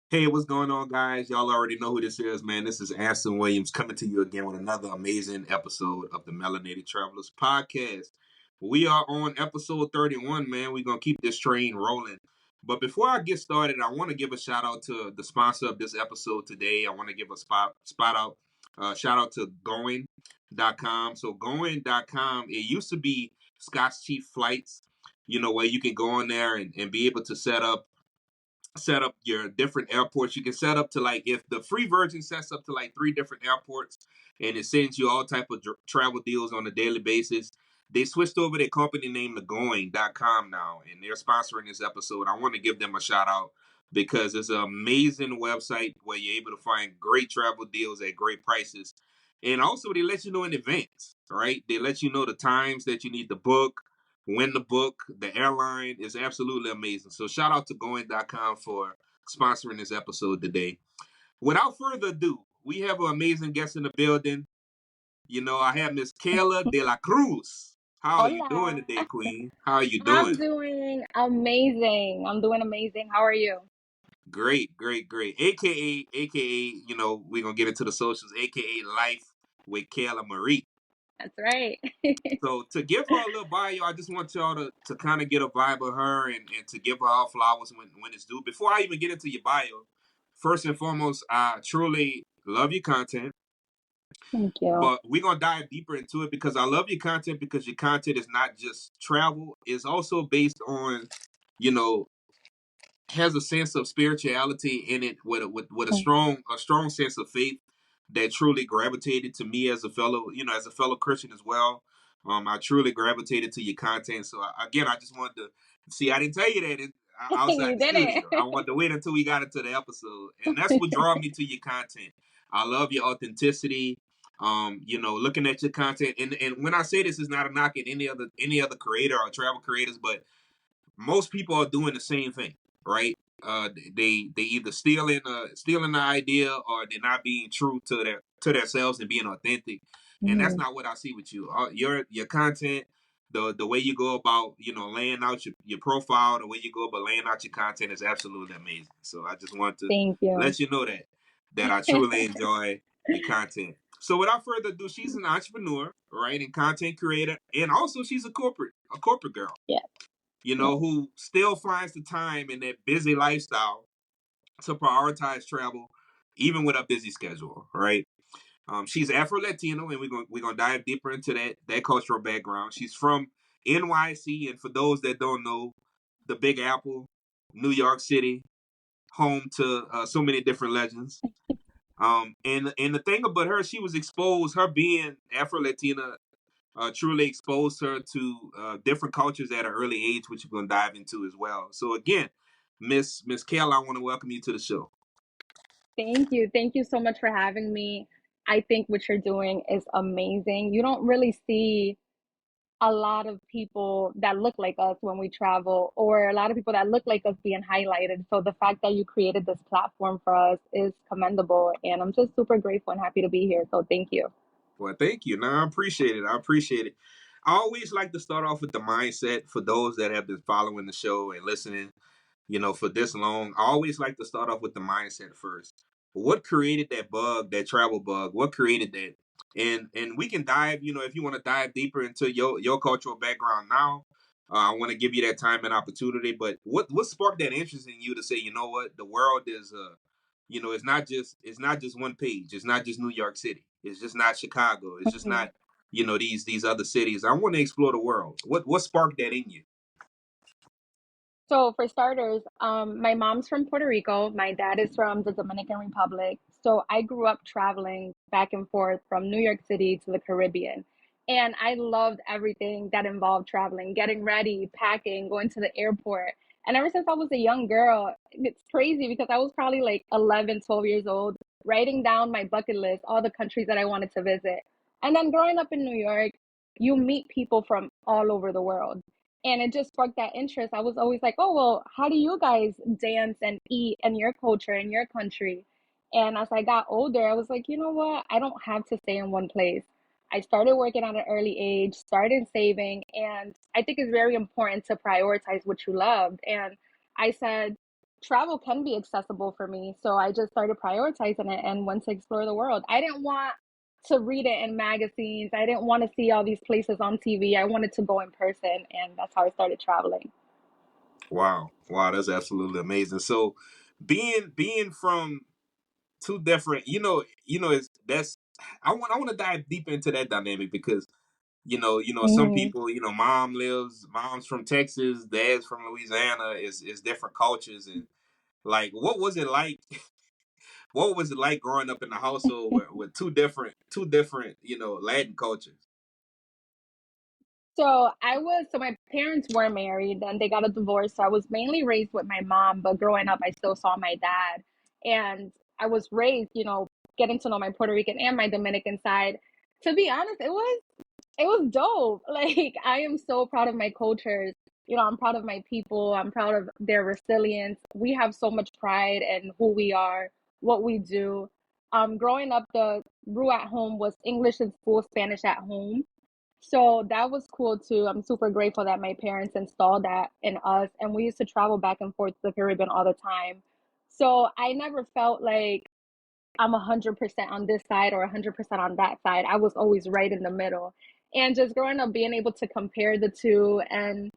Hey, what's going on, guys? Y'all already know who this is, man. This is Anson Williams coming to you again with another amazing episode of the Melanated Travelers Podcast. We are on episode 31, man. We're going to keep this train rolling. But before I get started, I want to give a shout out to the sponsor of this episode today. I want to give a shout out to going.com. So going.com, it used to be Scott's Chief Flights, where you can go on there and be able to set up your different airports. You can set up to, like, if the free version sets up to like 3 different airports and it sends you all type of travel deals on a daily basis. They switched over their company name to going.com now, and they're sponsoring this episode. I want to give them a shout out because it's an amazing website where you're able to find great travel deals at great prices. And also they let you know in advance, right? They let you know the times that you need to book, when the book, the airline is absolutely amazing. So shout out to going.com for sponsoring this episode today. Without further ado, we have an amazing guest in the building. I have Miss Keila Delacruz. How are you doing Hola. today, Queen? How are you I'm doing? doing amazing. I'm doing amazing. How are you? Great, great, great. AKA, we're gonna get into the socials, AKA Life with Keila. That's right. So to give her a little bio, I just want y'all to kind of get a vibe of her and to give her all flowers when it's due. Before I even get into your bio, first and foremost, I truly love your content, Thank you. but we're gonna dive deeper into it because I love your content because your content is not just travel, it's also based on, you know, has a sense of spirituality in it with a strong sense of faith that truly gravitated to me as a fellow Christian as well. I truly gravitated to your content. So again, I just wanted to see. I didn't tell you that outside You the did studio. I it. wanted to wait until we got into the episode, and that's what drew me to your content. I love your authenticity. Looking at your content, and when I say this, is not a knock at any other creator or travel creators, but most people are doing the same thing, right? They either stealing the idea or they're not being true to themselves and being authentic, and that's Mhm. not what I see with you. Your content, the way you go about laying out your profile, the way you go about laying out your content is absolutely amazing. So I just want to Thank you. let you know that I truly enjoy your content. So without further ado, she's an entrepreneur, right, and content creator, and also she's a corporate girl, Yeah. Yeah. who still finds the time in that busy lifestyle to prioritize travel, even with a busy schedule, right? She's Afro-Latino, and we're gonna dive deeper into that cultural background. She's from NYC, and for those that don't know, the Big Apple, New York City, home to so many different legends. And the thing about her, she was exposed. Her being Afro-Latina truly exposed her to different cultures at an early age, which we're gonna dive into as well. So again, Miss Kale, I want to welcome you to the show. Thank you. Thank you so much for having me. I think what you're doing is amazing. You don't really see a lot of people that look like us when we travel, or a lot of people that look like us being highlighted. So the fact that you created this platform for us is commendable. And I'm just super grateful and happy to be here. So thank you. Well, thank you. No, I appreciate it. I appreciate it. I always like to start off with the mindset for those that have been following the show and listening, for this long. I always like to start off with the mindset first. What created that bug, that travel bug? What created that? And we can dive, if you want to dive deeper into your cultural background now. I want to give you that time and opportunity. But what sparked that interest in you to say, you know what, the world is it's not just one page. It's not just New York City. It's just not Chicago. It's just not these other cities. I want to explore the world. What sparked that in you? So for starters, my mom's from Puerto Rico. My dad is from the Dominican Republic. So I grew up traveling back and forth from New York City to the Caribbean. And I loved everything that involved traveling, getting ready, packing, going to the airport. And ever since I was a young girl, it's crazy because I was probably like 11, 12 years old, writing down my bucket list, all the countries that I wanted to visit. And then growing up in New York, you meet people from all over the world, and it just sparked that interest. I was always like, oh, well, how do you guys dance and eat in your culture, in your country? And as I got older, I was like, you know what? I don't have to stay in one place. I started working at an early age, started saving, and I think it's very important to prioritize what you love. And I said, travel can be accessible for me. So I just started prioritizing it and went to explore the world. I didn't want to read it in magazines. I didn't want to see all these places on TV. I wanted to go in person, and that's how I started traveling. Wow, wow, that's absolutely amazing. So, being from two different, it's that's I want to dive deep into that dynamic because some Hmm. people, mom's from Texas, dad's from Louisiana, is different cultures, and like, what was it like? What was it like growing up in a household with two different, Latin cultures? So my parents were married and they got a divorce. So I was mainly raised with my mom, but growing up, I still saw my dad. And I was raised, getting to know my Puerto Rican and my Dominican side. To be honest, it was dope. Like, I am so proud of my cultures. I'm proud of my people. I'm proud of their resilience. We have so much pride in who we are, what we do. Growing up, the rule at home was English in school, Spanish at home. So that was cool too. I'm super grateful that my parents installed that in us. And we used to travel back and forth to the Caribbean all the time. So I never felt like I'm 100% on this side or 100% on that side. I was always right in the middle. And just growing up, being able to compare the two, and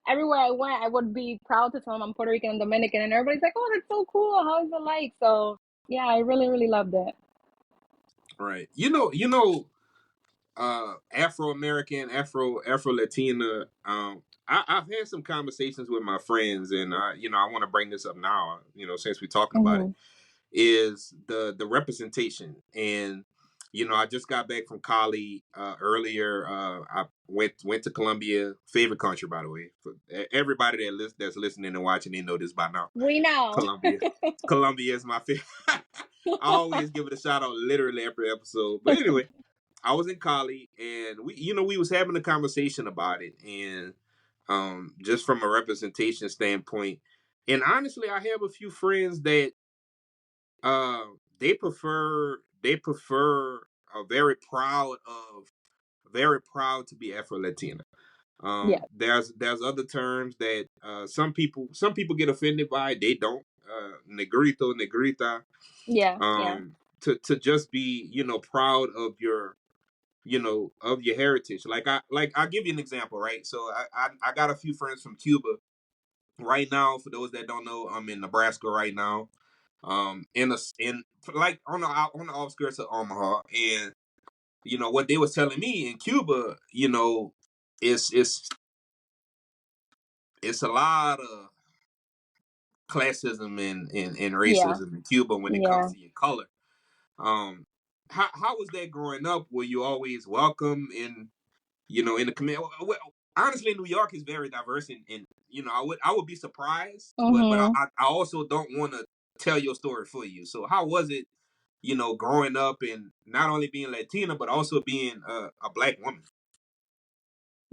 everywhere I went, I would be proud to tell them I'm Puerto Rican and Dominican. And everybody's like, oh, that's so cool. How is it like? So, yeah, I really, really loved it. Right. Afro-American, Afro-Latina. I've had some conversations with my friends, and I want to bring this up now. Since we're talking about it, Hmm. is the representation, and I just got back from Cali earlier. I went to Colombia, favorite country, by the way. For everybody that's listening and watching, they know this by now. We know. Colombia, Colombia is my favorite. I always give it a shout out, literally every episode. But anyway, I was in Cali, and we was having a conversation about it, and just from a representation standpoint, and honestly, I have a few friends that uh, they prefer very proud to be Afro Latina. Yeah. There's other terms that some people get offended by. They don't. Negrito, negrita. Yeah. Yeah. To just be proud of your heritage. I'll give you an example, right? So I got a few friends from Cuba right now. For those that don't know, I'm in Nebraska right now. In like on the outskirts of Omaha, and what they was telling me in Cuba, it's it's a lot of classism and Yeah. racism in Cuba when it comes Yeah. to your color. Um, how was that growing up? Were you always welcome in the community? Well, honestly, New York is very diverse, and I would be surprised, but I Hmm. I also don't want to tell your story for you. So how was it, growing up and not only being Latina but also being a black woman?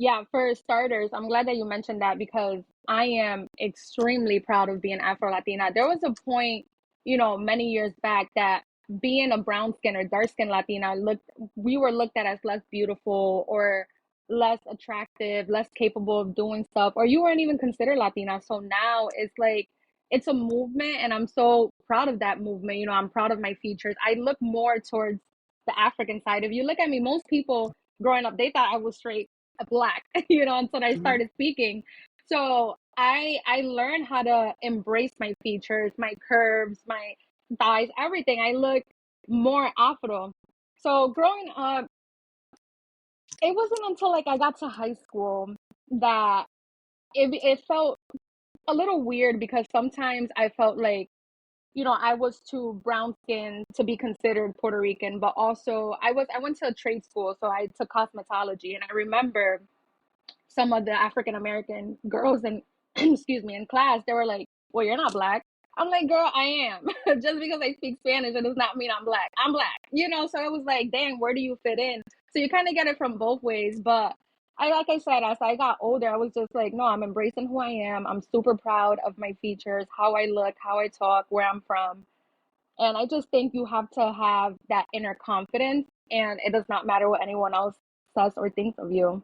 Yeah, for starters, I'm glad that you mentioned that because I am extremely proud of being Afro Latina. There was a point, many years back that being a brown skin or dark skin Latina we were looked at as less beautiful or less attractive, less capable of doing stuff, or you weren't even considered Latina. So now it's like, it's a movement, and I'm so proud of that movement. I'm proud of my features. I look more towards the African side. If you look at me, most people growing up, they thought I was straight black, until I Mhm. started speaking. So I learned how to embrace my features, my curves, my thighs, everything. I look more Afro. So growing up, it wasn't until like I got to high school that it felt a little weird because sometimes I felt like, I was too brown skinned to be considered Puerto Rican, but also I went to a trade school, so I took cosmetology, and I remember some of the African American girls in excuse me, in class, they were like, well, you're not black. I'm like, girl, I am. Just because I speak Spanish, it does not mean I'm black. I'm black. So it was like, dang, where do you fit in? So you kind of get it from both ways. But like I said, as I got older, I was just like, no, I'm embracing who I am. I'm super proud of my features, how I look, how I talk, where I'm from. And I just think you have to have that inner confidence, and it does not matter what anyone else says or thinks of you.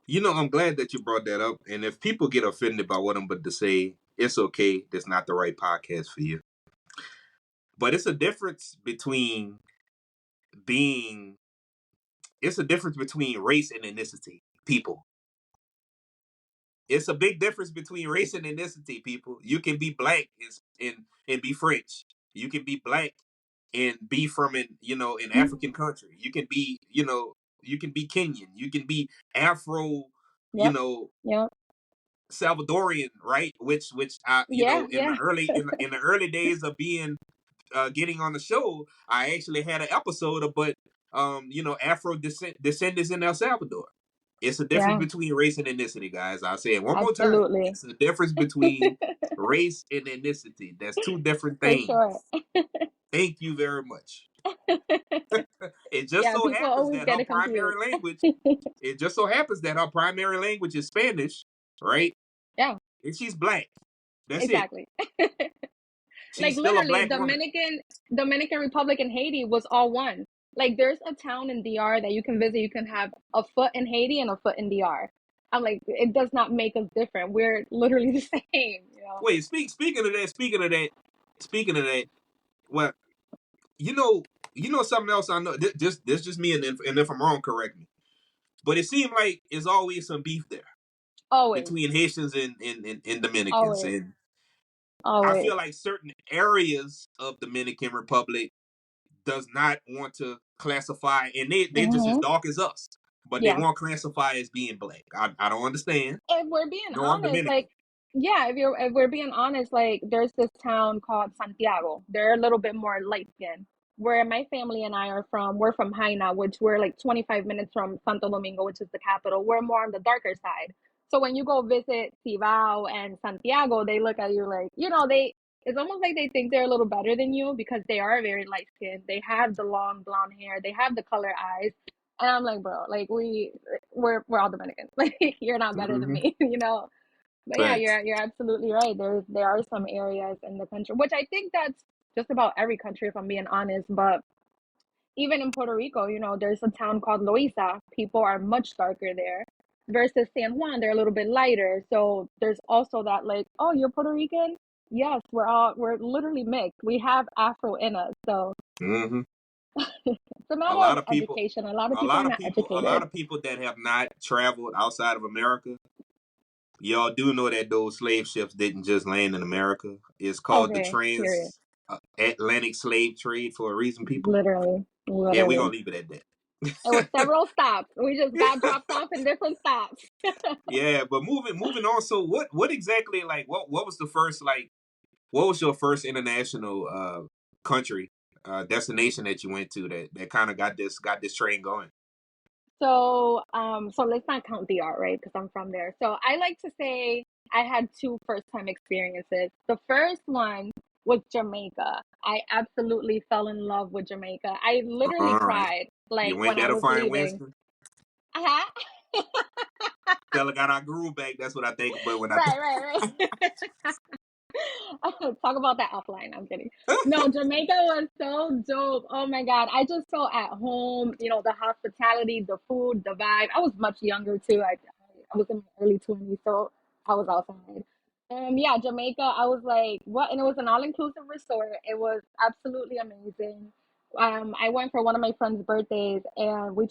I'm glad that you brought that up. And if people get offended by what I'm about to say, it's okay. That's not the right podcast for you. But it's a difference between being. It's a difference between race and ethnicity, people. It's a big difference between race and ethnicity, people. You can be black and be French. You can be black and be from an African country. You can be, you can be Kenyan. You can be Afro, you Yep. know, Yep. Salvadorian, right? Which I, Yeah. in the Yeah. early days of being getting on the show, I actually had an episode about Afro descendants in El Salvador. It's a difference Yeah. between race and ethnicity, guys. I'll say it one more time. Absolutely. It's a difference between race and ethnicity. That's two different For things. sure. Thank you very much. It just Yeah. so People happens always that get her it confused. primary language, it just so happens that her primary language is Spanish, right? Yeah. And she's black. That's it. Exactly. Like She's still a literally, black woman. Dominican Republic and Haiti was all one. Like there's a town in DR that you can visit. You can have a foot in Haiti and a foot in DR. I'm like, it does not make us different. We're literally the same. Wait, speaking of that. Well, you know, something else I know. This just me, and if I'm wrong, correct me. But it seemed like there's always some beef there Always, between Haitians and Dominicans, always, and I always. feel like certain areas of Dominican Republic does not want to classify, and they're just as Hmm. dark as us, but they Yeah. won't classify as being black. I don't understand. If we're being No, I'm honest, Dominican. like, yeah, if we're being honest, like, there's this town called Santiago. They're a little bit more light skinned. Where my family and I are from, we're from Jaina, which we're like 25 minutes from Santo Domingo, which is the capital. We're more on the darker side. So when you go visit Cibao and Santiago, they look at you like, it's almost like they think they're a little better than you because they are very light skinned. They have the long blonde hair, they have the color eyes. And I'm like, bro, like we're all Dominicans. Like you're not better than Mm-hmm. me. But yeah, Facts. you're absolutely right. There are some areas in the country, which I think that's just about every country, if I'm being honest. But even in Puerto Rico, there's a town called Loiza. People are much darker there. Versus San Juan, they're a little bit lighter. So there's also that like, oh, you're Puerto Rican? Yes, we're literally mixed. We have Afro in us. So Mm-hmm. it's a A matter lot of of people, education. A lot of people are not a lot educated. of people that have not traveled outside of America, y'all do know that those slave ships didn't just land in America. It's called the Okay, period. Atlantic slave trade for a reason, people. Literally, Yeah, we're gonna literally. leave it at It was that. several stops. We just got dropped off in different stops. Yeah, but moving on. So what exactly, like, what was the first, like, what was your first international country destination that you went to that kind of got this train going? So let's not count DR, right? Because I'm from there. So I like to say I had two first time experiences. The first one was Jamaica. I absolutely fell in love with Jamaica. I literally All right, cried you like went when I there to was find leaving. Winston. Uh-huh. Fella got our groove back. That's what I think. But when I think, Right, right, right. Talk about that offline. I'm kidding. No, Jamaica was so dope. Oh my God. I just felt at home, the hospitality, the food, the vibe. I was much younger too. I was in my early 20s, so I was outside. Yeah, Jamaica, I was like, what? And it was an all-inclusive resort. It was absolutely amazing. I went for one of my friend's birthdays and we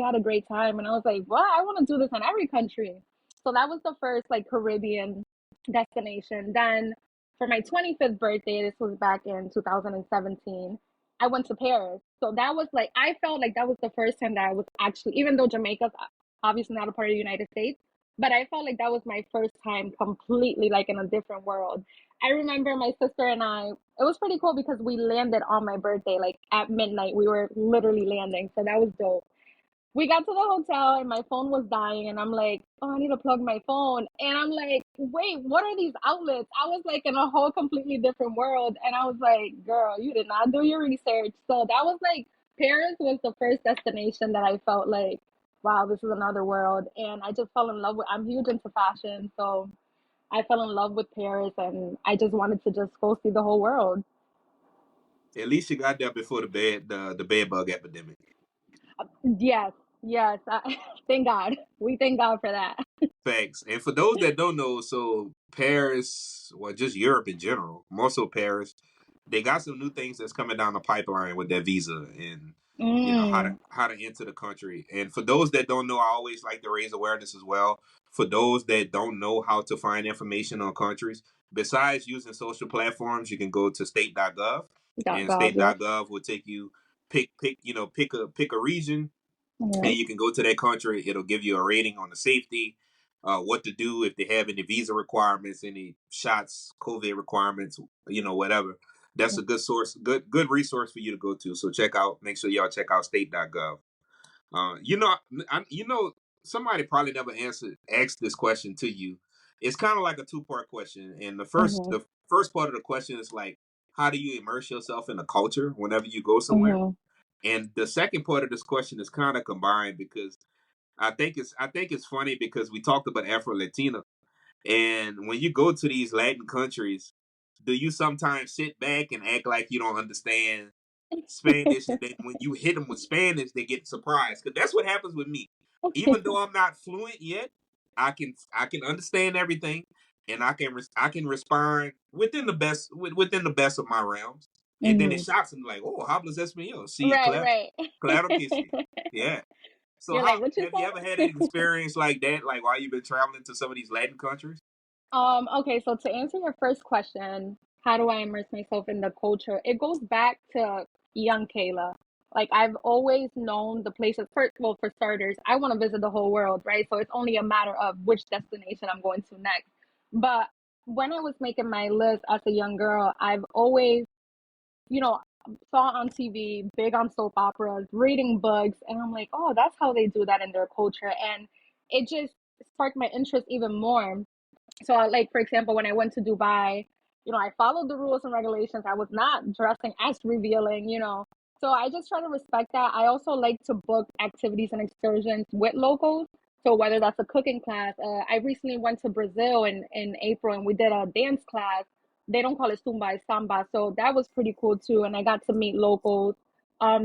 had a great time. And I was like, what? I want to do this in every country. So that was the first like Caribbean destination. Then for my 25th birthday, this was back in 2017, I went to Paris. So that was like, I felt like that was the first time that I was actually, even though Jamaica's obviously not a part of the United States, but I felt like that was my first time completely like in a different world. I remember my sister and it was pretty cool because we landed on my birthday, like at midnight. We were literally landing. So that was dope. We got to the hotel and my phone was dying and I'm like, oh, I need to plug my phone. And I'm like, wait, what are these outlets? I was like in a whole completely different world. And I was like, girl, you did not do your research. So that was like, Paris was the first destination that I felt like, wow, this is another world. And I just fell in love with, I'm huge into fashion. So I fell in love with Paris and I just wanted to just go see the whole world. at least you got there before the bed bug epidemic. Yes, yes. Thank God. We thank God for that. Facts. And for those that don't know, so Paris, well, just Europe in general, more so Paris, they got some new things that's coming down the pipeline with their visa and how to Mm, enter the country. And for those that don't know, I always like to raise awareness as well. For those that don't know how to find information on countries, besides using social platforms, you can go to state.gov, and .gov, yes. state.gov will take you pick a region, Yeah. and you can go to that country. It'll give you a rating on the safety, what to do if they have any visa requirements, any shots, COVID requirements, whatever. That's a good source, good resource for you to go to. So make sure y'all check out state.gov. Uh, you know, you know, somebody probably never asked this question to you. It's kind of like a two-part question, and Mm-hmm. the first part of the question is like, how do you immerse yourself in the culture whenever you go somewhere? Mm-hmm. And the second part of this question is kind of combined because I think it's funny because we talked about Afro-Latina, and when you go to these Latin countries, do you sometimes sit back and act like you don't understand Spanish, and then when you hit them with Spanish, they get surprised? Because that's what happens with me. Even though I'm not fluent yet, I can understand everything, and I can respond within the best of my realms. And then it Mm-hmm. shocks them like, oh, hablas español? Sí, Right, claro que right. sí. Yeah. So You're like, how what you have you ever had an say? experience like that? Like while you've been traveling to some of these Latin countries? Okay, so to answer your first question, how do I immerse myself in the culture? It goes back to young Kayla. Like I've always known the places. First, well, for starters, I want to visit the whole world, right? So it's only a matter of which destination I'm going to next. But when I was making my list as a young girl, I've always, you know, saw on TV, big on soap operas, reading books, and I'm like, oh, that's how they do that in their culture, and it just sparked my interest even more. So, like, for example, when I went to Dubai, I followed the rules and regulations. I was not dressing as revealing, So I just try to respect that. I also like to book activities and excursions with locals. So whether that's a cooking class, I recently went to Brazil in April and we did a dance class. They don't call it Zumba, it's Samba. So that was pretty cool too. And I got to meet locals.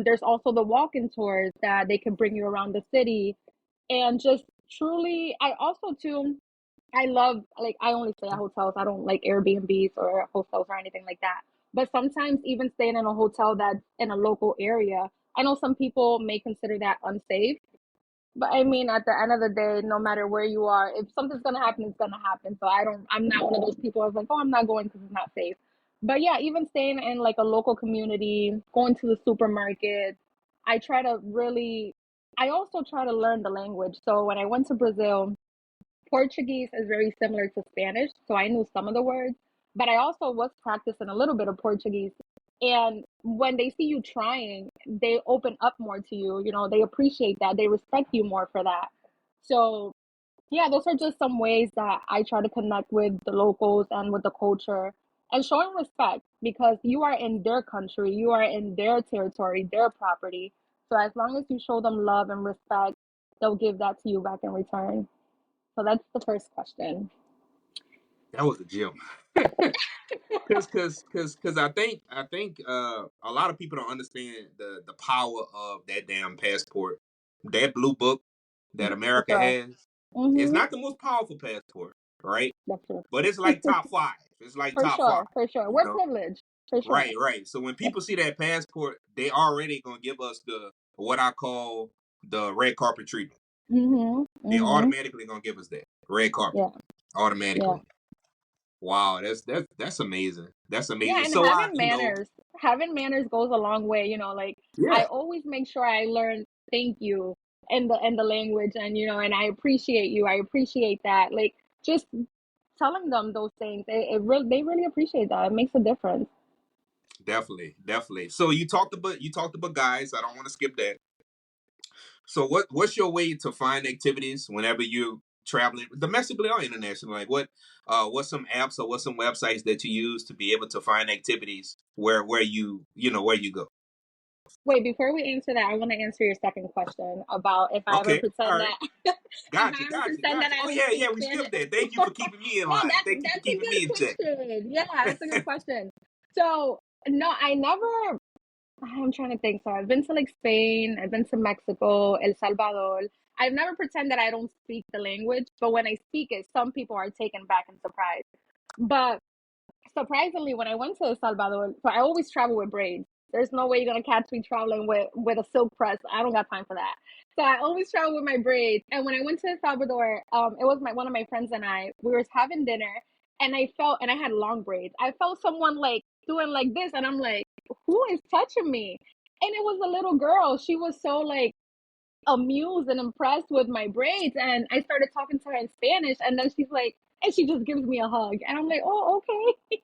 There's also the walk-in tours that they can bring you around the city. And just truly, I also too, I love, like, I only stay at hotels. I don't like Airbnbs or hotels or anything like that. But sometimes even staying in a hotel that's in a local area, I know some people may consider that unsafe. But I mean, at the end of the day, no matter where you are, if something's gonna happen, it's gonna happen. So I'm not one of those people who's like, oh, I'm not going because it's not safe. But yeah, even staying in like a local community, going to the supermarket, I try to really, I also try to learn the language. So when I went to Brazil, Portuguese is very similar to Spanish, so I knew some of the words, but I also was practicing a little bit of Portuguese. And when they see you trying, they open up more to you. They appreciate that. They respect you more for that. So, yeah, those are just some ways that I try to connect with the locals and with the culture and showing respect because you are in their country, you are in their territory, their property. So, as long as you show them love and respect, they'll give that to you back in return. So that's the first question. That was a gem. Cause I think a lot of people don't understand the power of that damn passport, that blue book that For America sure. has. It's Mm-hmm. not the most powerful passport, right? That's true. But it's like top five. It's like For top five. sure. For sure. You We're know, privileged. For sure. right, right. So when Yeah. people see that passport, they already gonna give us the what I call the red carpet treatment. Mm-hmm. They Mm-hmm. automatically gonna give us that red carpet Yeah. Yeah. automatically. Wow, that's amazing. That's Yeah. amazing. And So having manners goes a long way. Like I yeah, always make sure I learn thank you in the language, and and I appreciate you. I appreciate that. Like just telling them those things. They really appreciate that. It makes a difference. definitely, definitely. So you talked about guys. I don't want to skip that. So what's your way to find activities whenever you're traveling domestically or internationally? Like what's some apps or what's some websites that you use to be able to find activities where where you go? Wait, before we answer that, I want to answer your second question about if I ever Okay, all pretend right. that if Gotcha, I ever gotcha, pretend that gotcha. I Oh don't yeah, speak yeah, we Spanish. skipped that. Thank you for keeping me in No, line. Thank you for that's a keeping me in check. good question. Yeah, that's a good question. So no, I never. I'm trying to think. So I've been to like Spain, I've been to Mexico, El Salvador. I've never pretended I don't speak the language, but when I speak it, some people are taken back and surprised. But surprisingly, when I went to El Salvador, so I always travel with braids. There's no way you're gonna catch me traveling with a silk press. I don't got time for that. So I always travel with my braids. And when I went to El Salvador, it was my one of my friends and I. We were having dinner, and I had long braids. I felt someone like doing like this, and I'm like, who is touching me? And it was a little girl. She was so like amused and impressed with my braids, and I started talking to her in Spanish, and then she's like, and she just gives me a hug, and I'm like, oh, okay.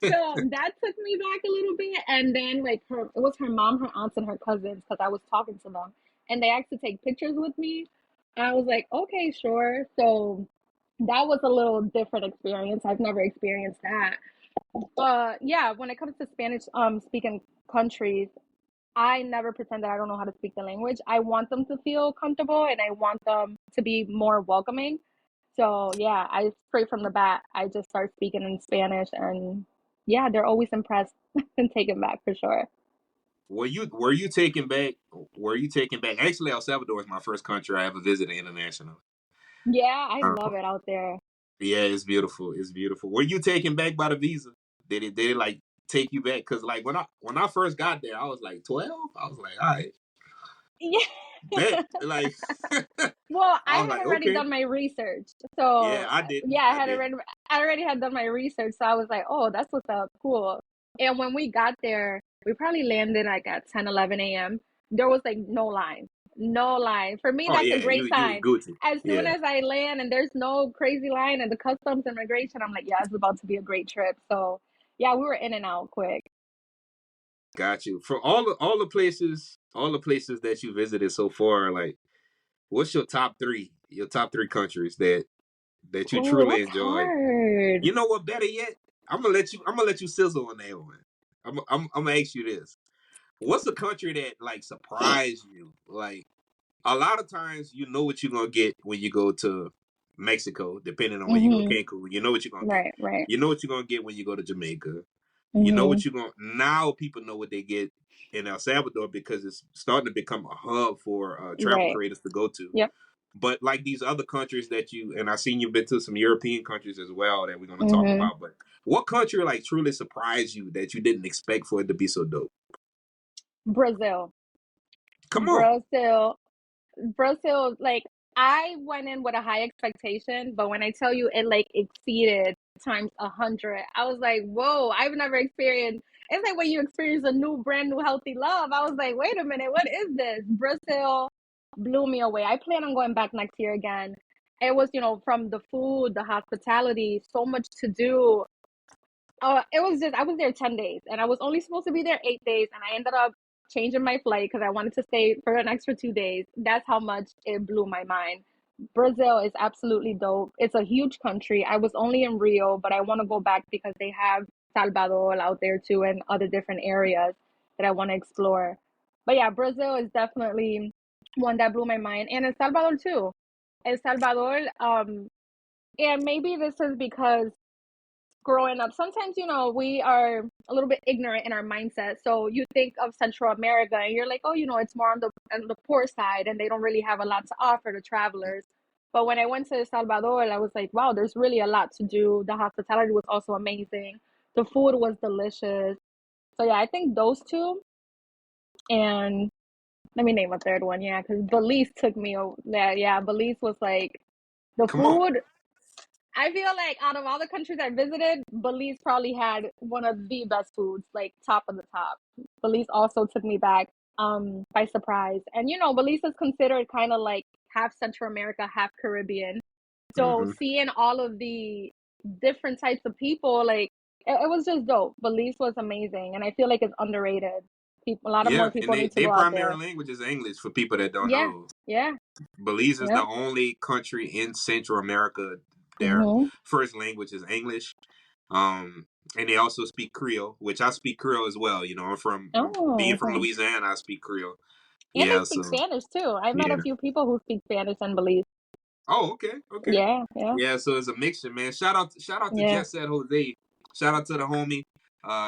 So that took me back a little bit, and then like it was her mom, her aunts, and her cousins because I was talking to them, and they asked to take pictures with me. I was like, okay, sure. So that was a little different experience. I've never experienced that. But yeah, when it comes to Spanish speaking countries, I never pretend that I don't know how to speak the language. I want them to feel comfortable and I want them to be more welcoming. So yeah, I straight from the bat, I just start speaking in Spanish, and yeah, they're always impressed and taken back for sure. Were you taken back? Were you taken back? Actually, El Salvador is my first country I ever visited international. Yeah, I Uh, love it out there. yeah, it's beautiful. It's beautiful. Were you taken back by the visa? Did it like take you back? Cause like when I first got there, I was like 12. I was like, all right, Yeah. bet. Like Well, I I was had like, already okay. done my research. Yeah, So, I didn't. yeah, I didn't. I already had done my research. So I was like, oh, that's what's up. Cool. And when we got there, we probably landed like at 10, 11 a.m. There was like no line. No line. For me, Oh that's a yeah, great you was sign. Gucci. As soon Yeah, as I land and there's no crazy line and the customs immigration, I'm like, yeah, it's about to be a great trip. So, yeah, we were in and out quick. got you. For all the places that you visited so far, like what's your top three? Your top three countries that you Oh, truly that's enjoyed. hard. You know what? Better yet, I'm gonna let you sizzle on that one. I'm gonna ask you this: what's a country that like surprised you? Like a lot of times, you know what you're gonna get when you go to Mexico, depending on when you go to Mm-hmm. Cancun. You know what you're gonna get. Right, right. You know what you're gonna get when you go to Jamaica. You know Mm-hmm. what you're gonna. Now people know what they get in El Salvador because it's starting to become a hub for travel Right. creators to go to. Yep. But like these other countries that and I've seen you've been to some European countries as well that we're going to talk Mm-hmm. about. But what country like truly surprised you that you didn't expect for it to be so dope? Brazil. Come on, Brazil. Brazil, like I went in with a high expectation, but when I tell you it like exceeded times 100, I was like, whoa, I've never experienced it's like when you experience a new brand new healthy love. I was like, wait a minute, what is this? Brazil blew me away. I plan on going back next year again. It was, from the food, the hospitality, so much to do. It was just I was there 10 days, and I was only supposed to be there 8 days, and I ended up changing my flight because I wanted to stay for an extra 2 days. That's how much it blew my mind. Brazil is absolutely dope. It's a huge country. I was only in Rio, but I want to go back because they have Salvador out there too and other different areas that I want to explore. But yeah, Brazil is definitely one that blew my mind, and El Salvador too. El Salvador, and maybe this is because growing up, sometimes, we are a little bit ignorant in our mindset. So you think of Central America and you're like, oh, it's more on the poor side and they don't really have a lot to offer to travelers. But when I went to El Salvador, I was like, wow, there's really a lot to do. The hospitality was also amazing. The food was delicious. So yeah, I think those two. And let me name a third one. Yeah, because Belize took me. Yeah, Belize was like the come on. food. I feel like out of all the countries I visited, Belize probably had one of the best foods, like top of the top. Belize also took me back by surprise. And Belize is considered kind of like half Central America, half Caribbean. So Hmm. seeing all of the different types of people, like it was just dope. Belize was amazing, and I feel like it's underrated. A lot of more Yeah, and people they need to their go out primary there. language is English for people that don't Yeah, know. yeah, Belize is the yep. only country in Central America their Mhm. first language is English. Um, and they also speak Creole, which I speak Creole as well. I'm being Oh, from okay. Louisiana, I speak Creole. And they Yeah, speak so Spanish too. I met a yeah. few people who speak Spanish and Belize. Oh, okay, okay. Yeah, yeah, Yeah, so it's a mixture, man. Shout out to yeah. Jet Set Jose. Shout out to the homie.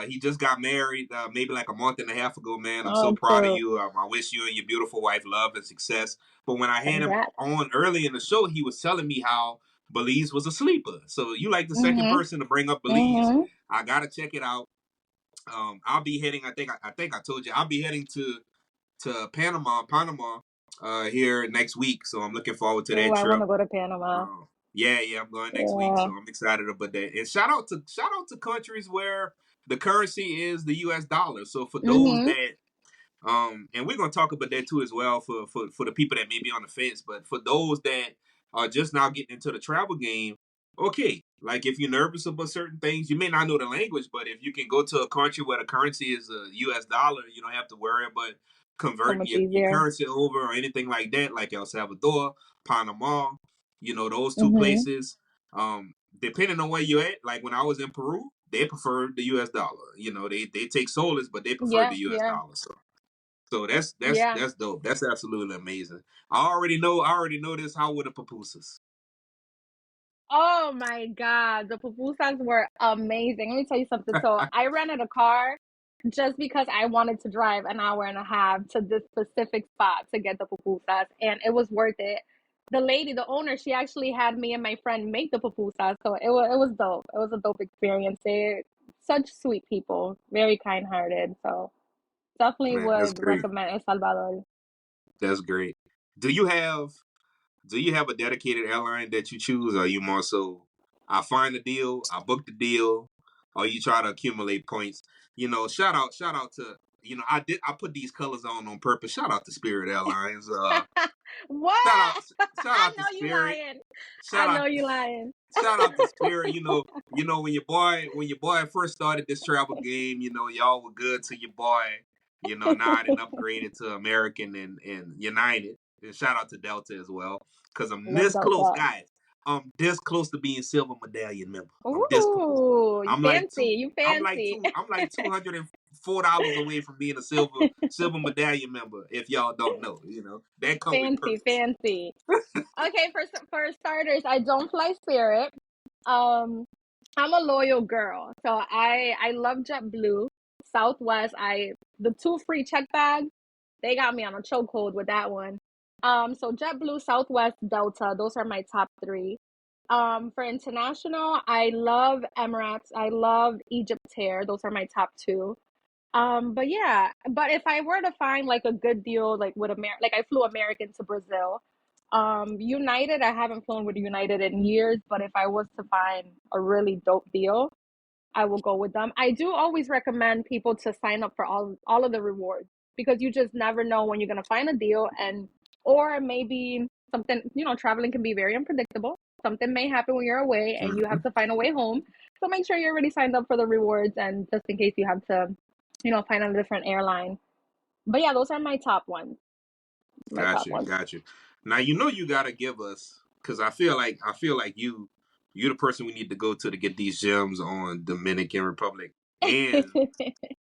He just got married maybe like a month and a half ago, man. I'm so Oh, proud of cool. you. I wish you and your beautiful wife love and success. But when I had him Congrats. on early in the show, he was telling me how Belize was a sleeper. So you like the second Mhm. person to bring up Belize. Mhm. I gotta check it out. I'll be heading. I think I told you I'll be heading to Panama, here next week. So I'm looking forward to Oh, that I want trip. to go to Panama. Yeah, I'm going next week, Yeah. so I'm excited about that. And shout out to countries where the currency is the U.S. dollar. So for those Mhm. that and we're gonna talk about that too as well for the people that may be on the fence. But for those that are just now getting into the travel game, okay, like if you're nervous about certain things, you may not know the language, but if you can go to a country where the currency is a U.S. dollar, you don't have to worry about So converting much your easier. currency over or anything like that, like El Salvador, Panama, those two Mhm. places. Depending on where you're at, like when I was in Peru, they prefer the U.S. dollar. They take solas, but they prefer Yeah. the U.S. Yeah. dollar. So that's that's Yeah. that's dope. That's absolutely amazing. I already know this. How were the pupusas? Oh my God, the pupusas were amazing. Let me tell you something. So I rented a car just because I wanted to drive an hour and a half to this specific spot to get the pupusas, and it was worth it. The lady, the owner, she actually had me and my friend make the pupusas, so it was dope. It was a dope experience. They're such sweet people, very kind hearted. So definitely Man, that's would great. recommend El Salvador. That's great. Do you have do you have a dedicated airline that you choose, or are you more so I find the deal, I book the deal, or you try to accumulate points? Shout out to I put these colors on purpose. Shout out to Spirit Airlines. Shout out What? shout I out to know you Spirit. lying. I Shout out know you lying. Shout out to Spirit. When your boy first started this travel game, y'all were good to your boy. Now I done upgraded to American and United. And shout out to Delta as well. Cause I'm Love this close, Delta. guys. I'm this close to being silver medallion member. I'm this close. Ooh, you I'm like fancy. two You I'm like fancy. two I'm like $204 away from being a silver medallion member, if y'all don't know. That come with Fancy, perks. fancy. Okay, for starters, I don't fly Spirit. Um, I'm a loyal girl, so I love JetBlue, Southwest. The two free check bags, they got me on a chokehold with that one. So JetBlue, Southwest, Delta, those are my top three. For international, I love Emirates. I love Egypt Air. Those are my top two. But yeah, but if I were to find like a good deal, like with like I flew American to Brazil. United, I haven't flown with United in years, but if I was to find a really dope deal, I will go with them. I do always recommend people to sign up for all of the rewards because you just never know when you're gonna find a deal and or maybe something, traveling can be very unpredictable. Something may happen when you're away and you have Mhm. to find a way home. So make sure you're already signed up for the rewards and just in case you have to, find a different airline. But yeah, those are my top ones. My Got top you, ones. got you. Now you gotta give us because I feel like you're the person we need to go to get these gems on Dominican Republic and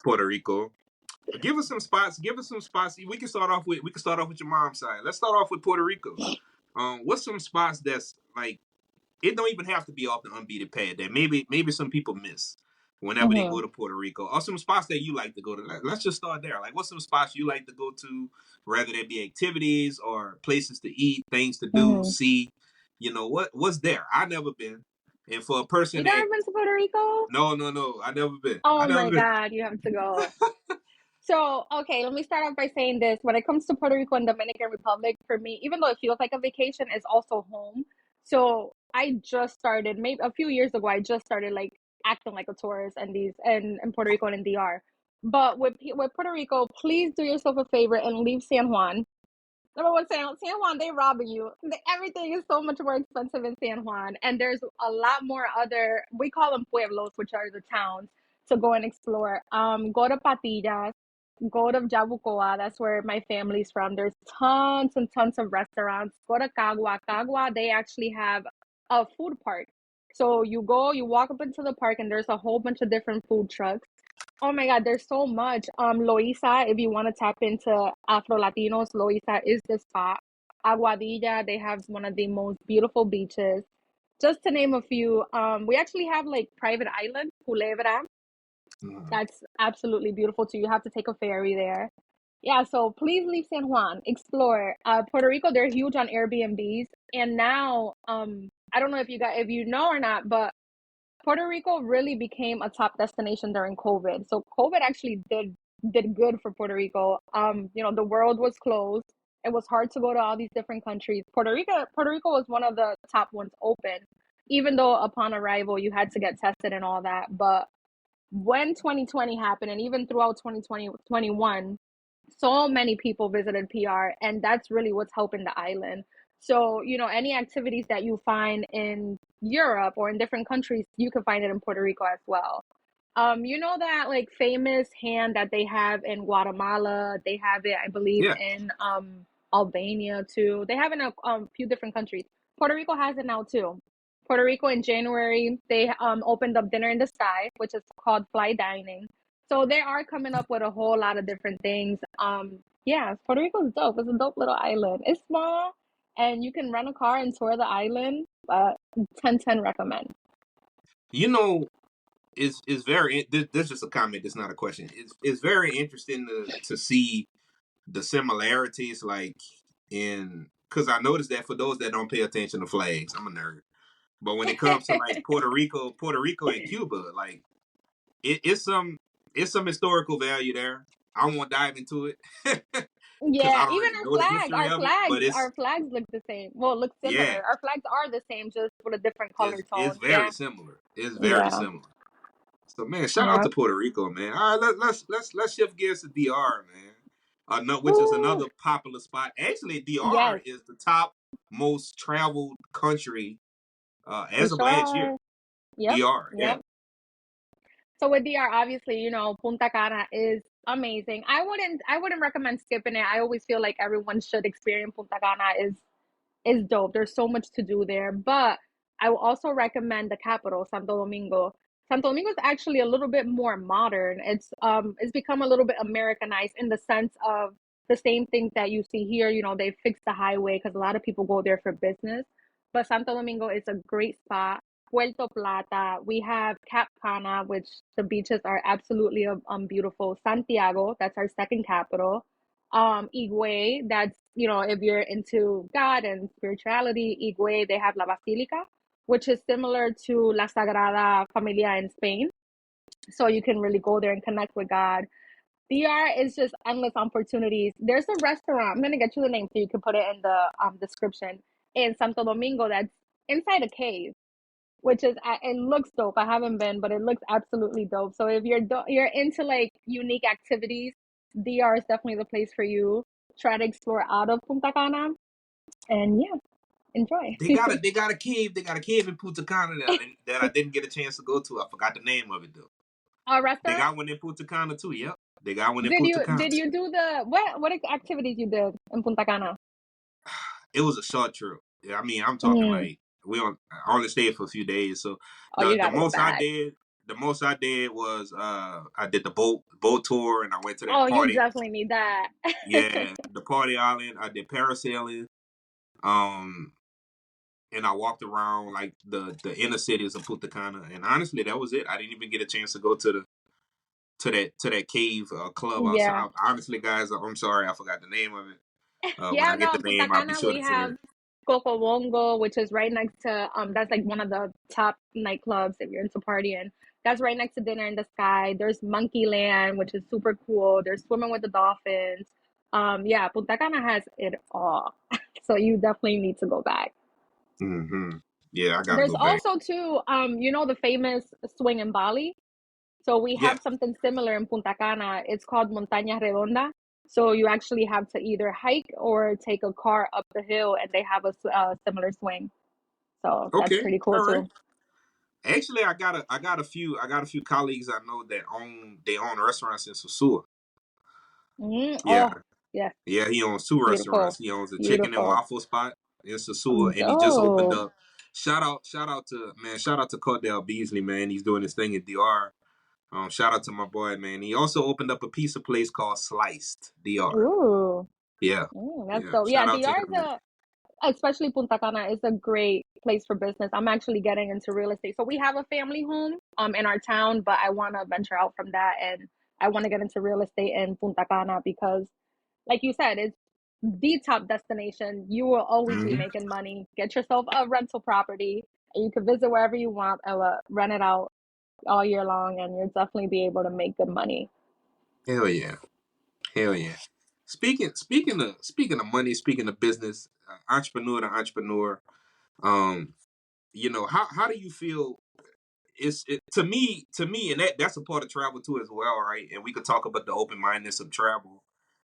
Puerto Rico. Give us some spots. Give us some spots. We can start off with your mom's side. Let's start off with Puerto Rico. What's some spots that's like it don't even have to be off the unbeaten pad that maybe some people miss whenever they go hmm to Puerto Rico, or some spots that you like to go to. Let's just start there. Like, what's some spots you like to go to, whether they be activities or places to eat, things to do, hmm see. What's there? I never been, and for a person You that never been to Puerto Rico? no, I never been. I Oh never my been. God, you have to go. So, okay, let me start off by saying this. When it comes to Puerto Rico and Dominican Republic, for me, even though it feels like a vacation, it's also home. So I just started, maybe a few years ago, I just started like acting like a tourist and in Puerto Rico and in DR. But with Puerto Rico, please do yourself a favor and leave San Juan. Number one, San Juan, they robbing you. Everything is so much more expensive in San Juan, and there's a lot more other. We call them pueblos, which are the towns to go and explore. Go to Patillas, go to Jabucoa. That's where my family's from. There's tons and tons of restaurants. Go to Cagua. Cagua, they actually have a food park. So you go, you walk up into the park, and there's a whole bunch of different food trucks. Oh my God, there's so much. Loiza, if you want to tap into Afro-Latinos, Loiza is the spot. Aguadilla, they have one of the most beautiful beaches. Just to name a few. We actually have like private island, Culebra. That's absolutely beautiful too. You have to take a ferry there. Yeah, so please leave San Juan, explore. Puerto Rico, they're huge on Airbnbs, and now I don't know if you know or not, but Puerto Rico really became a top destination during COVID. So COVID actually did good for Puerto Rico. The world was closed. It was hard to go to all these different countries. Puerto Rico was one of the top ones open, even though upon arrival you had to get tested and all that. But when 2020 happened, and even throughout 2021, so many people visited PR, and that's really what's helping the island. So, any activities that you find in Europe or in different countries, you can find it in Puerto Rico as well. That like famous hand that they have in Guatemala, they have it, I believe, Yeah. in Albania too. They have it in a few different countries. Puerto Rico has it now too. Puerto Rico in January, they opened up Dinner in the Sky, which is called fly dining. So they are coming up with a whole lot of different things. Yeah, Puerto Rico is dope. It's a dope little island. It's small, and you can rent a car and tour the island. But 10/10 recommend. You know, it's very. This is just a comment. It's not a question. It's very interesting to see the similarities, like in because I noticed that for those that don't pay attention to flags, I'm a nerd. But when it comes to like Puerto Rico and Cuba, like it's some historical value there. I won't dive into it because Yeah, I don't even really know the history of it. But it's our flags look the same. Well, look yeah, similar. Our flags are the same, just with a different color it's tone. very Yeah, similar. It's very yeah. similar. So man, shout out Uh, to Puerto Rico, man. All right, let's shift gears to DR, man. No, which is Woo. another popular spot. Actually, DR Yes, is the top most traveled country we as of sure last year. are. Yep, DR, yeah, yep. So with DR, obviously, Punta Cana is amazing. I wouldn't recommend skipping it. I always feel like everyone should experience Punta Cana. Is dope. There's so much to do there. But I will also recommend the capital, Santo Domingo. Santo Domingo is actually a little bit more modern. It's become a little bit Americanized in the sense of the same things that you see here. They fixed the highway because a lot of people go there for business. But Santo Domingo is a great spot. Puerto Plata, we have Cap Cana, which the beaches are absolutely beautiful. Santiago, that's our second capital. Higüey, that's, if you're into God and spirituality, Higüey, they have La Basilica, which is similar to La Sagrada Familia in Spain. So you can really go there and connect with God. DR is just endless opportunities. There's a restaurant, I'm going to get you the name so you can put it in the description, in Santo Domingo that's inside a cave, which is it looks dope. I haven't been, but it looks absolutely dope. So if you're into like unique activities, DR is definitely the place for you. Try to explore out of Punta Cana, and yeah, enjoy. they got a cave in Punta Cana that I didn't get a chance to go to. I forgot the name of it though. A They restaurant? got one in Punta Cana too. Yep, they got one in Did Punta you Cana. did you do the what activities you did in Punta Cana? It was a short trip. Yeah, I mean, I'm talking Mm. like I only stayed for a few days. So Oh, you the gotta go most I back. did, the most I did was I did the boat tour and I went to that Oh, you party. definitely need that. Yeah, the party island. I did parasailing. Um, and I walked around like the inner cities of Punta Cana. And honestly, that was it. I didn't even get a chance to go to that cave club Yeah. outside. Honestly, guys, I'm sorry, I forgot the name of it. When Yeah, I get no, the in Punta name, I'll be Cana sure we to share have it. Cocobongo, which is right next to that's like one of the top nightclubs if you're into partying. That's right next to Dinner in the Sky. There's Monkey Land, which is super cool. There's Swimming with the Dolphins. Yeah, Punta Cana has it all. So you definitely need to go back. Hmm. Yeah, I gotta There's go back. also too, the famous swing in Bali. So we Yeah. have something similar in Punta Cana. It's called Montaña Redonda. So you actually have to either hike or take a car up the hill, and they have a similar swing. So that's Okay. pretty cool All right. too. Actually, I got a few colleagues I know that own restaurants in Sosua. Yeah. Oh, yeah, Yeah, he owns two beautiful, restaurants. He owns a chicken and beautiful. waffle spot in Sosua, and he just opened Dope. up. Shout out to Cordell Beasley, man. He's doing his thing at DR. Shout out to my boy, man. He also opened up a pizza place called Sliced DR. Ooh, Yeah, that's yeah. dope. Yeah, Shout out to DR him, is man. especially Punta Cana is a great place for business. I'm actually getting into real estate. So we have a family home in our town, but I want to venture out from that, and I want to get into real estate in Punta Cana because, like you said, it's the top destination. You will always be Hmm. making money. Get yourself a rental property, and you can visit wherever you want, rent it out all year long, and you'll definitely be able to make good money. Hell yeah, hell yeah. Speaking of money, speaking of business, entrepreneur to entrepreneur. Um, how do you feel? To me, and that's a part of travel too as well, right? And we could talk about the open mindedness of travel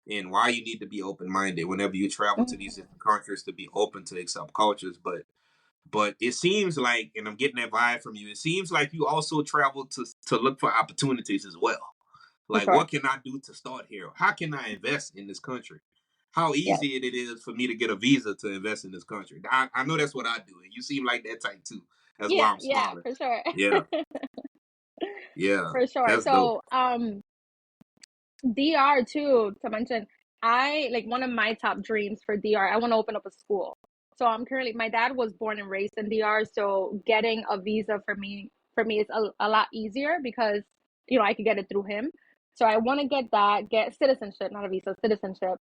and why you need to be open minded whenever you travel to these Mhm. different countries to be open to accept cultures. But it seems like, and I'm getting that vibe from you, it seems like you also travel to look for opportunities as well. For Like, sure. what can I do to start here? How can I invest in this country? How Yeah. easy it is for me to get a visa to invest in this country? I know that's what I do, and you seem like that type too. That's why Yeah, I'm yeah, smiling. for sure. Yeah, yeah, For sure. that's dope. So, DR too, to mention, I like one of my top dreams for DR, I want to open up a school. So I'm currently my dad was born and raised in DR, so getting a visa for me is a lot easier because I could get it through him. So I want to get citizenship, not a visa, citizenship.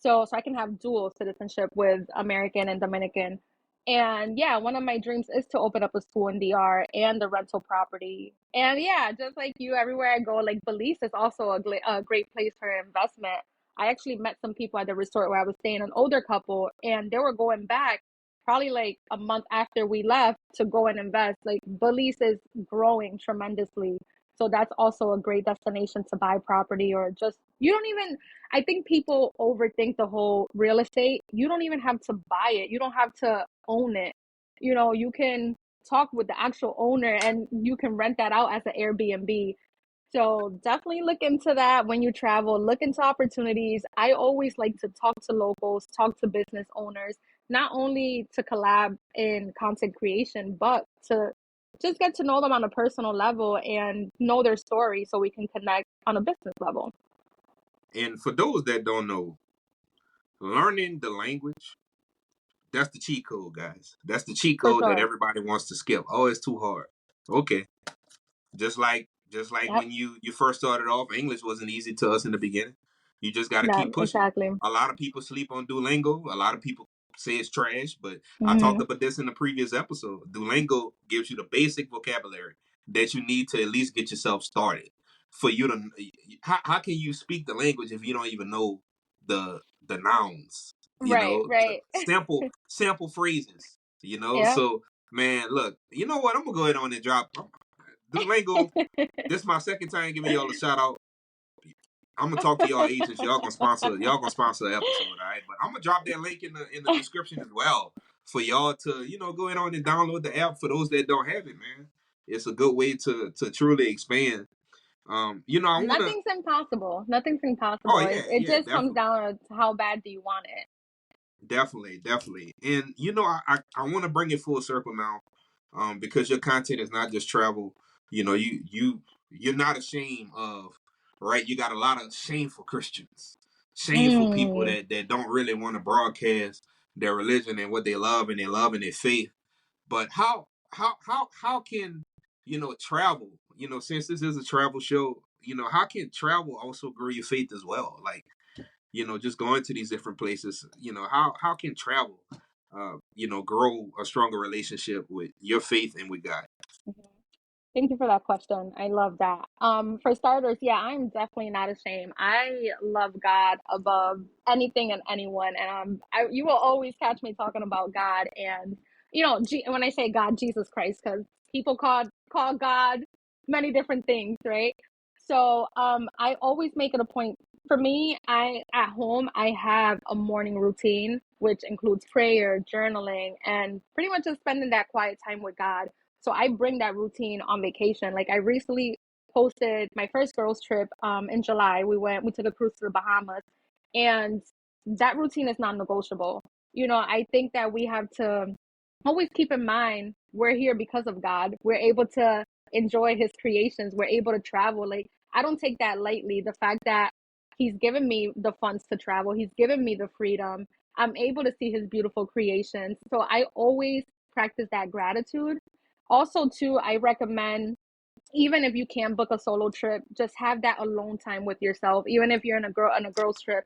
So I can have dual citizenship with American and Dominican. And yeah, one of my dreams is to open up a school in DR and the rental property. And yeah, just like you, everywhere I go, like Belize is also a great place for investment. I actually met some people at the resort where I was staying, an older couple, and they were going back probably like a month after we left to go and invest. Like Belize is growing tremendously. So that's also a great destination to buy property or just, you don't even, I think people overthink the whole real estate. You don't even have to buy it. You don't have to own it. You can talk with the actual owner and you can rent that out as an Airbnb. So definitely look into that when you travel, look into opportunities. I always like to talk to locals, talk to business owners, not only to collab in content creation, but to just get to know them on a personal level and know their story so we can connect on a business level. And for those that don't know, learning the language, that's the cheat code, guys. That's the cheat For code that sure. everybody wants to skip. Oh, it's too hard. Okay. Just like Yep. when you first started off, English wasn't easy to us in the beginning. You just got to That keep pushing. exactly. A lot of people sleep on Duolingo. A lot of people say it's trash, but I talked Hmm. about this in the previous episode. Duolingo gives you the basic vocabulary that you need to at least get yourself started. For you to, how can you speak the language if you don't even know the nouns? Right, The right. sample phrases. Yeah. So man, look, you know what? I'm gonna go ahead on and drop Duolingo. This is my second time giving y'all a shout out. I'm gonna talk to y'all agents. Y'all gonna sponsor an episode, all right? But I'm gonna drop that link in the description as well for y'all to go ahead on and download the app for those that don't have it, man. It's a good way to truly expand. I wanna. Nothing's impossible. Nothing's Oh impossible. It, yeah, it yeah, just comes definitely. down to how bad do you want it. Definitely, definitely. And I want to bring it full circle now, because your content is not just travel. You're not ashamed of, right? You got a lot of shameful Christians, shameful people Mm, that don't really want to broadcast their religion and what they love and they love and their faith. But how can travel? Since this is a travel show, how can travel also grow your faith as well? Like, just going to these different places, how can travel, grow a stronger relationship with your faith and with God? mhm. Thank you for that question. I love that. For starters, yeah, I'm definitely not ashamed. I love God above anything and anyone, and you will always catch me talking about God. And when I say God, Jesus Christ, because people call God many different things, right? So, I always make it a point. For me, I at home I have a morning routine, which includes prayer, journaling, and pretty much just spending that quiet time with God. So I bring that routine on vacation. Like I recently posted my first girls trip in July. We took a cruise to the Bahamas, and that routine is non-negotiable. I think that we have to always keep in mind we're here because of God. We're able to enjoy his creations. We're able to travel. Like I don't take that lightly. The fact that he's given me the funds to travel, he's given me the freedom. I'm able to see his beautiful creations. So I always practice that gratitude. Also, too, I recommend, even if you can't book a solo trip, just have that alone time with yourself. Even if you're in a girls trip,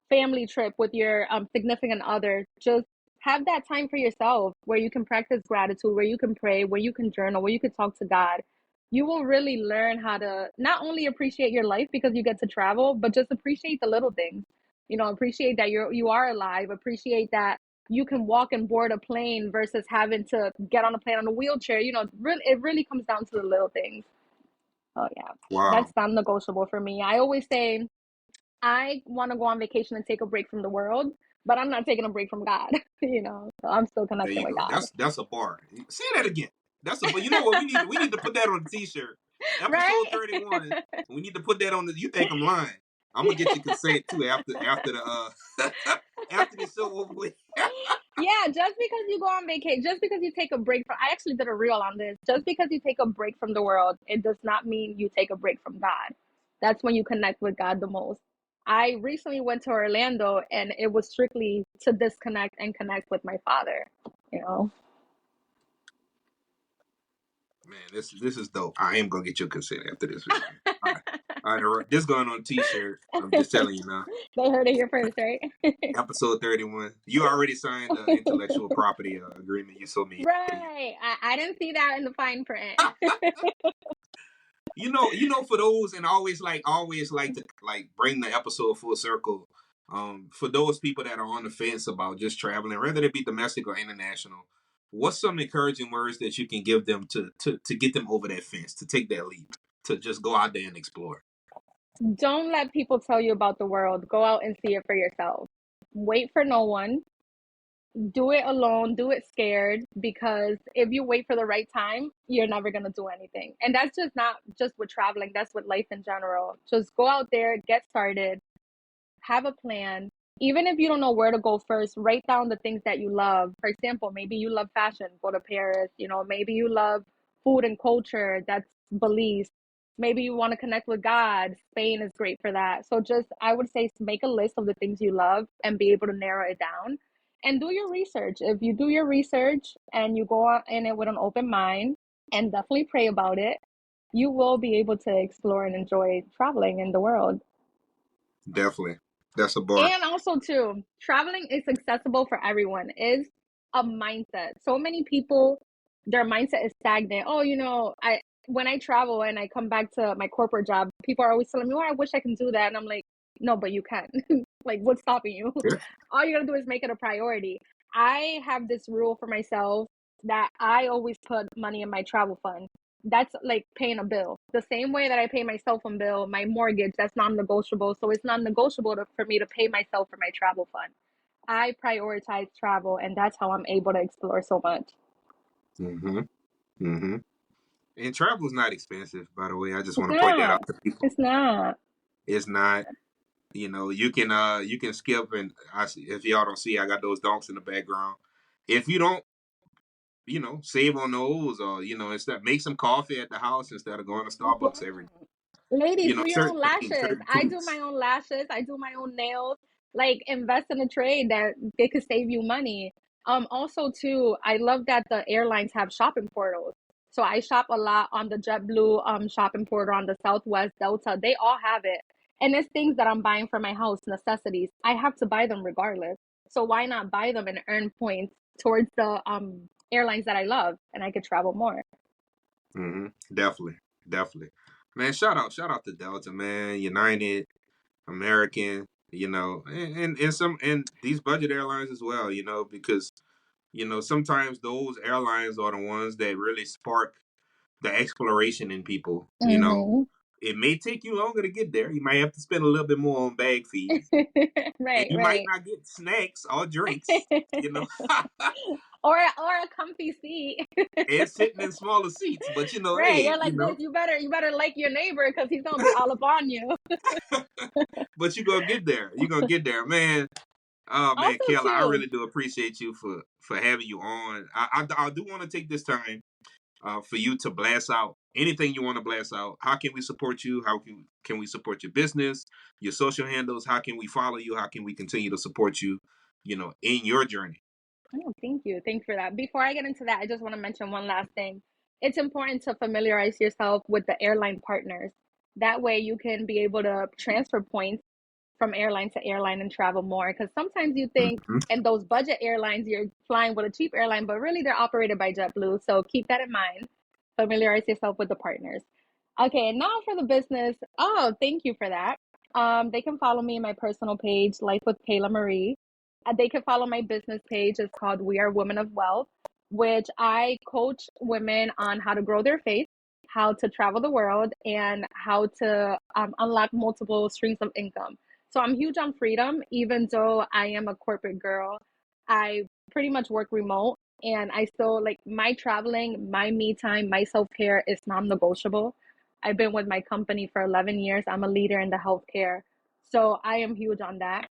family trip with your significant other, just have that time for yourself where you can practice gratitude, where you can pray, where you can journal, where you can talk to God. You will really learn how to not only appreciate your life because you get to travel, but just appreciate the little things. You know, appreciate that you are alive, appreciate that you can walk and board a plane versus having to get on a plane on a wheelchair. You know, really, it really comes down to the little things. Oh yeah, Wow. that's non-negotiable for me. I always say I want to go on vacation and take a break from the world, but I'm not taking a break from God. You know, so I'm still There connecting you with go. God. That's a bar. Say that again. That's a but you know what we need to put that on the t-shirt. Episode Right? 31. We need to put that on the you think I'm lying. I'm gonna get you consent too after the after the show over with. Yeah, just because you go on vacation, just because you take a break from, I actually did a reel on this. Just because you take a break from the world, it does not mean you take a break from God. That's when you connect with God the most. I recently went to Orlando and it was strictly to disconnect and connect with my father, you know. Man, this is dope. I am gonna get your consent after this video. All right. All right, this going on a t-shirt. I'm just telling you now. They heard it here first, right? Episode 31. You already signed the intellectual property agreement. You told me. Right. I didn't see that in the fine print. For those, and always like to like bring the episode full circle. For those people that are on the fence about just traveling, whether it be domestic or international, what's some encouraging words that you can give them to get them over that fence, to take that leap, to just go out there and explore? Don't let people tell you about the world. Go out and see it for yourself. Wait for no one. Do it alone. Do it scared, because if you wait for the right time, you're never going to do anything. And that's just not just with traveling, that's with life in general. Just go out there, get started, have a plan. Even if you don't know where to go first, write down the things that you love. For example, maybe you love fashion, go to Paris. You know, maybe you love food and culture, that's Belize. Maybe you want to connect with God, Spain is great for that. So just, I would say, make a list of the things you love and be able to narrow it down and do your research. If you do your research and you go in it with an open mind and definitely pray about it, you will be able to explore and enjoy traveling in the world. Definitely, that's a bar. And also too, traveling is accessible for everyone. Is a mindset. So many people, their mindset is stagnant. Oh, you know, I when I travel and I come back to my corporate job, people are always telling me, "Oh, I wish I can do that," and I'm like, "No, but you can." Like, what's stopping you? Yeah. All you gotta do is make it a priority. I have this rule for myself that I always put money in my travel fund. That's like paying a bill. The same way that I pay my cell phone bill, my mortgage, that's non-negotiable. So it's non-negotiable for me to pay myself for my travel fund. I prioritize travel, and that's how I'm able to explore so much. Mm-hmm. Mm-hmm. And travel is not expensive, by the way. I just It's want to point that not. out to people. It's not. It's not. You can skip, and if y'all don't see, I got those donks in the background. If you don't, save on those, or instead make some coffee at the house instead of going to Starbucks every. Ladies, do your Certain own things, lashes. certain I do tweaks. my own lashes. I do my own nails. Like, invest in a trade that they could save you money. Also too, I love that the airlines have shopping portals. So I shop a lot on the JetBlue shopping portal, on the Southwest, Delta. They all have it. And it's things that I'm buying for my house, necessities. I have to buy them regardless. So why not buy them and earn points towards the airlines that I love, and I could travel more. Mm-hmm. Definitely, definitely, man. Shout out to Delta, man. United, American, and some and these budget airlines as well. Because sometimes those airlines are the ones that really spark the exploration in people. Mm-hmm. It may take you longer to get there. You might have to spend a little bit more on bag fees, and Right, you might right. not get snacks or drinks. Or a comfy seat. And sitting in smaller seats. But Right. hey, You're like this. You better like your neighbor because he's gonna be all up on you. but you gonna get there. You're gonna get there, man. Oh man, Also, Keila, I too. really do appreciate you for having you on. I do want to take this time for you to blast out anything you want to blast out. How can we support you? How can we support your business, your social handles? How can we follow you? How can we continue to support you? in your journey. Oh, thank you. Thanks for that. Before I get into that, I just want to mention one last thing. It's important to familiarize yourself with the airline partners. That way you can be able to transfer points from airline to airline and travel more. Because sometimes you think, Hmm. and those budget airlines, you're flying with a cheap airline, but really they're operated by JetBlue. So keep that in mind. Familiarize yourself with the partners. Okay, and now for the business. Oh, thank you for that. They can follow me in my personal page, Life with Kayla Marie. They can follow my business page. It's called We Are Women of Wealth, which I coach women on how to grow their faith, how to travel the world, and how to unlock multiple streams of income. So I'm huge on freedom, even though I am a corporate girl. I pretty much work remote, and I still like my traveling, my me time, my self care is non negotiable. I've been with my company for 11 years. I'm a leader in the healthcare. So I am huge on that.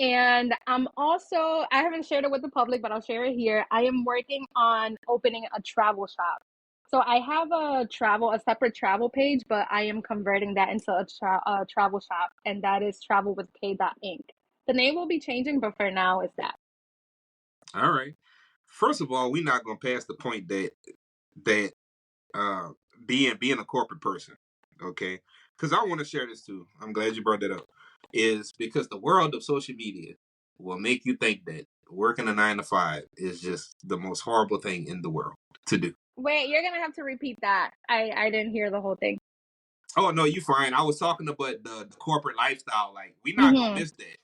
And I'm also, I haven't shared it with the public, but I'll share it here. I am working on opening a travel shop. So I have a separate travel page, but I am converting that into a travel shop, and that is Travel with K. Inc. The name will be changing, but for now, it's that. All right. First of all, we're not gonna pass the point that uh being a corporate person, okay? Because I want to share this too. I'm glad you brought that up. Is because the world of social media will make you think that working a 9 to 5 is just the most horrible thing in the world to do. Wait, you're gonna have to repeat that. I didn't hear the whole thing. Oh no, you fine. I was talking about the corporate lifestyle. Like we're not gonna Mm-hmm. miss that.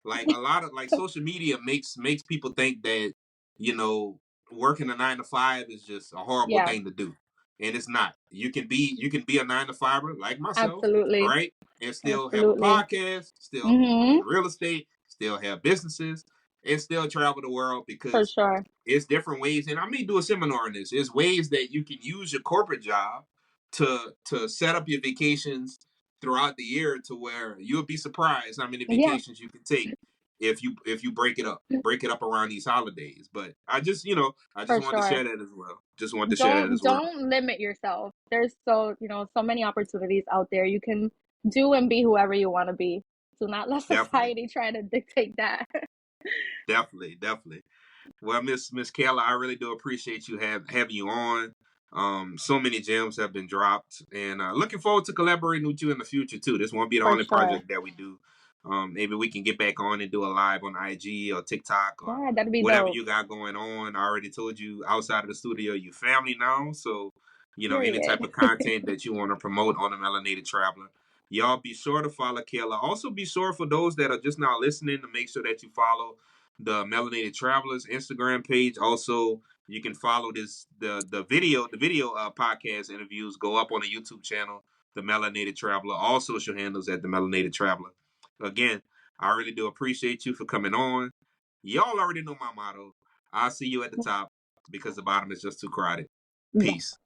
Like a lot of like social media makes people think that you know working a 9 to 5 is just a horrible Yeah, thing to do, and it's not. You can be a 9 to 5er like myself, absolutely, right? And still have a absolutely. podcast, still be Mm-hmm. in real estate, still have businesses, and still travel the world For because sure. it's different ways. And I may do a seminar on this. It's ways that you can use your corporate job to set up your vacations throughout the year to where you'll be surprised how many Yeah, vacations you can take if you break it up around these holidays. But I just for wanted to sure. share that as well. Just wanted to share that don't as well. don't limit yourself. There's so many opportunities out there. You can do and be whoever you want to be. Do not let Definitely, society try to dictate that. definitely. Well, Miss Kayla, I really do appreciate you having you on. So many gems have been dropped, and looking forward to collaborating with you in the future too. This won't be the For only sure. project that we do. Maybe we can get back on and do a live on IG or TikTok or Yeah, that'd be whatever dope. you got going on. I already told you outside of the studio, you family now, so any type Period. of content that you want to promote on the Melanated Traveler. Y'all be sure to follow Kayla. Also, be sure for those that are just now listening to make sure that you follow the Melanated Travelers Instagram page. Also, you can follow the video podcast interviews go up on the YouTube channel, the Melanated Traveler. All social handles at the Melanated Traveler. Again, I really do appreciate you for coming on. Y'all already know my motto. I'll see you at the top because the bottom is just too crowded. Bye. Peace.